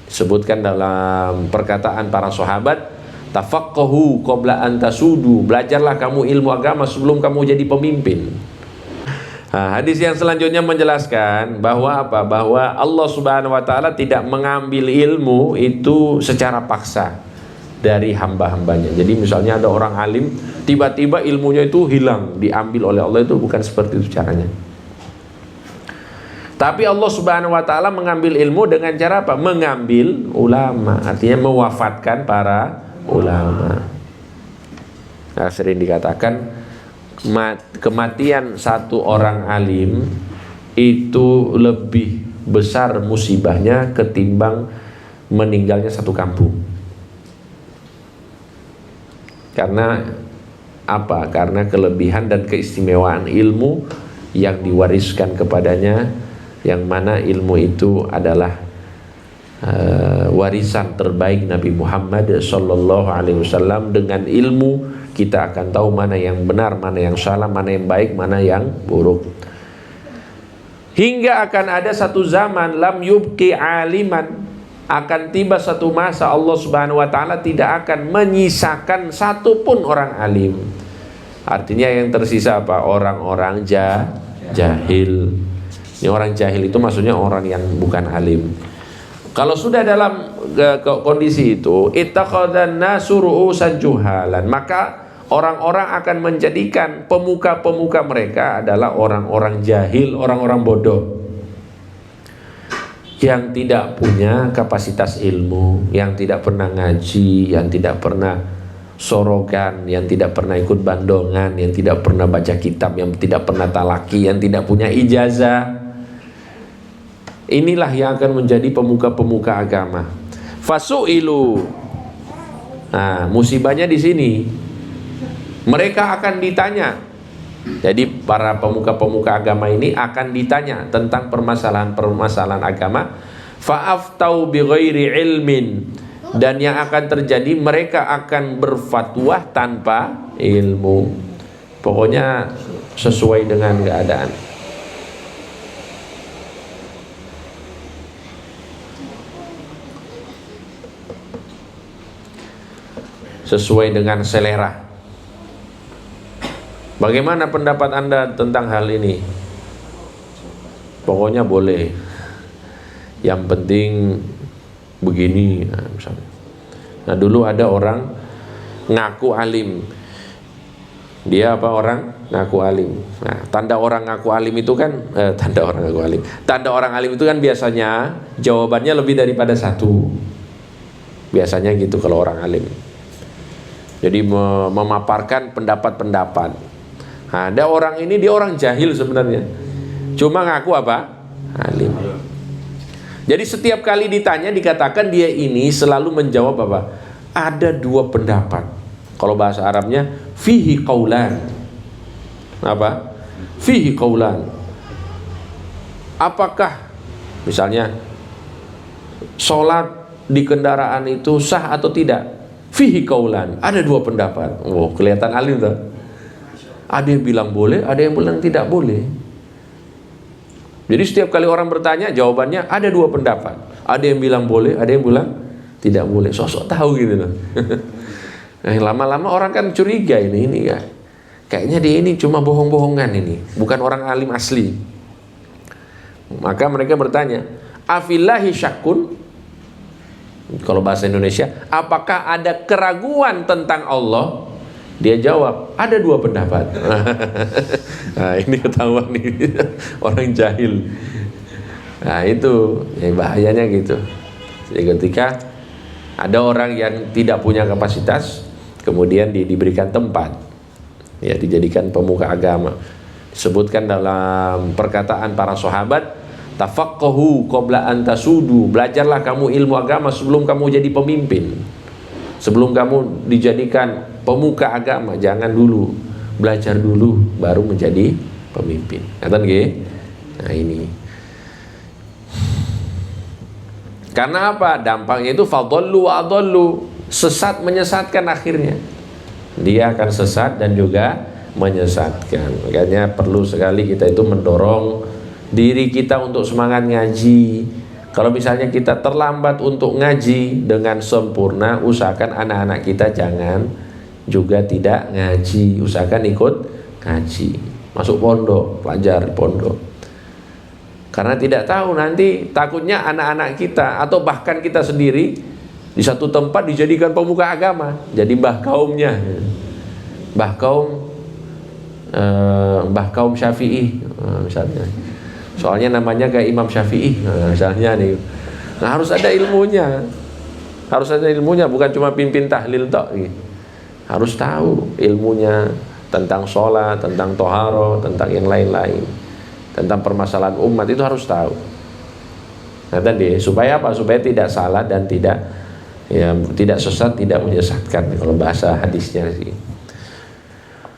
Disebutkan dalam perkataan para sahabat, tafaqahu qabla an tasudu, belajarlah kamu ilmu agama sebelum kamu jadi pemimpin. Nah, hadis yang selanjutnya menjelaskan bahwa apa? Bahwa Allah Subhanahu wa taala tidak mengambil ilmu itu secara paksa dari hamba-hambanya. Jadi misalnya ada orang alim, tiba-tiba ilmunya itu hilang, diambil oleh Allah, itu bukan seperti itu caranya. Tapi Allah Subhanahu wa taala mengambil ilmu dengan cara apa? Mengambil ulama, artinya mewafatkan para ulama. Nah, sering dikatakan kematian satu orang alim itu lebih besar musibahnya ketimbang meninggalnya satu kampung. Karena apa? Karena kelebihan dan keistimewaan ilmu yang diwariskan kepadanya, yang mana ilmu itu adalah warisan terbaik Nabi Muhammad sallallahu alaihi wasallam. Dengan ilmu kita akan tahu mana yang benar, mana yang salah, mana yang baik, mana yang buruk. Hingga akan ada satu zaman lam yubqi aliman, akan tiba satu masa Allah Subhanahu wa taala tidak akan menyisakan satupun orang alim. Artinya yang tersisa apa? Orang-orang jahil. Ini orang jahil itu maksudnya orang yang bukan alim. Kalau sudah dalam kondisi itu, ittakhadhan nasu ru'usan juhalan, maka orang-orang akan menjadikan pemuka-pemuka mereka adalah orang-orang jahil, orang-orang bodoh, yang tidak punya kapasitas ilmu, yang tidak pernah ngaji, yang tidak pernah sorogan, yang tidak pernah ikut bandongan, yang tidak pernah baca kitab, yang tidak pernah talaki, yang tidak punya ijazah. Inilah yang akan menjadi pemuka-pemuka agama. Fasu'ilu. Nah, musibahnya di sini. Mereka akan ditanya. Jadi para pemuka-pemuka agama ini akan ditanya tentang permasalahan-permasalahan agama. Fa'aftau bighairi ilmin. Dan yang akan terjadi, mereka akan berfatwa tanpa ilmu. Pokoknya sesuai dengan keadaan. Sesuai dengan selera. Bagaimana pendapat Anda tentang hal ini? Pokoknya boleh. Yang penting begini, misalnya. Nah, dulu ada orang ngaku alim. Dia apa orang? Ngaku alim. Nah, tanda orang ngaku alim itu kan tanda orang ngaku alim. Tanda orang alim itu kan biasanya jawabannya lebih daripada satu. Biasanya gitu kalau orang alim. Jadi memaparkan pendapat-pendapat. Nah, ada orang ini, dia orang jahil sebenarnya, cuma ngaku apa? Alim. Jadi setiap kali ditanya dikatakan dia ini selalu menjawab apa? Ada dua pendapat. Kalau bahasa Arabnya fihi qaulan. Apa? Fihi qaulan. Apakah misalnya sholat di kendaraan itu sah atau tidak? Fihi qaulan, ada dua pendapat. Oh, kelihatan alim tuh. Ada yang bilang boleh, ada yang bilang tidak boleh. Jadi setiap kali orang bertanya, jawabannya ada dua pendapat. Ada yang bilang boleh, ada yang bilang tidak boleh. Sosok tahu gitu loh. Nah, lama-lama orang kan curiga ini ya. Kayaknya dia ini cuma bohong-bohongan ini, bukan orang alim asli. Maka mereka bertanya, afillahi syakkun? Kalau bahasa Indonesia, apakah ada keraguan tentang Allah? Dia jawab, ada dua pendapat. Nah, ini ketahuan nih orang jahil. Nah, itu ya, bahayanya gitu. Jadi ketika ada orang yang tidak punya kapasitas, kemudian diberikan tempat, ya, dijadikan pemuka agama. Disebutkan dalam perkataan para sahabat, tafaqahu qabla an tasudu, belajarlah kamu ilmu agama sebelum kamu jadi pemimpin. Sebelum kamu dijadikan pemuka agama, jangan dulu, belajar dulu baru menjadi pemimpin. Ngerti nggih? Nah, ini. Karena apa? Dampaknya itu fadhallu wa adhallu, sesat menyesatkan akhirnya. Dia akan sesat dan juga menyesatkan. Makanya perlu sekali kita itu mendorong diri kita untuk semangat ngaji, Kalau misalnya kita terlambat untuk ngaji dengan sempurna, usahakan anak-anak kita jangan juga tidak ngaji, usahakan ikut ngaji, masuk pondok, pelajar di pondok. Karena tidak tahu nanti takutnya anak-anak kita atau bahkan kita sendiri di satu tempat dijadikan pemuka agama, jadi mbah kaumnya, mbah kaum Syafi'i misalnya. Soalnya namanya kayak Imam Syafi'i misalnya nih. Nah, harus ada ilmunya. Harus ada ilmunya, bukan cuma pimpin tahlil tok gitu. Harus tahu ilmunya tentang sholat, tentang toharo, tentang yang lain-lain, tentang permasalahan umat itu harus tahu. Nah tadi supaya apa? Supaya tidak salah dan tidak sesat, tidak menyesatkan kalau bahasa hadisnya sih.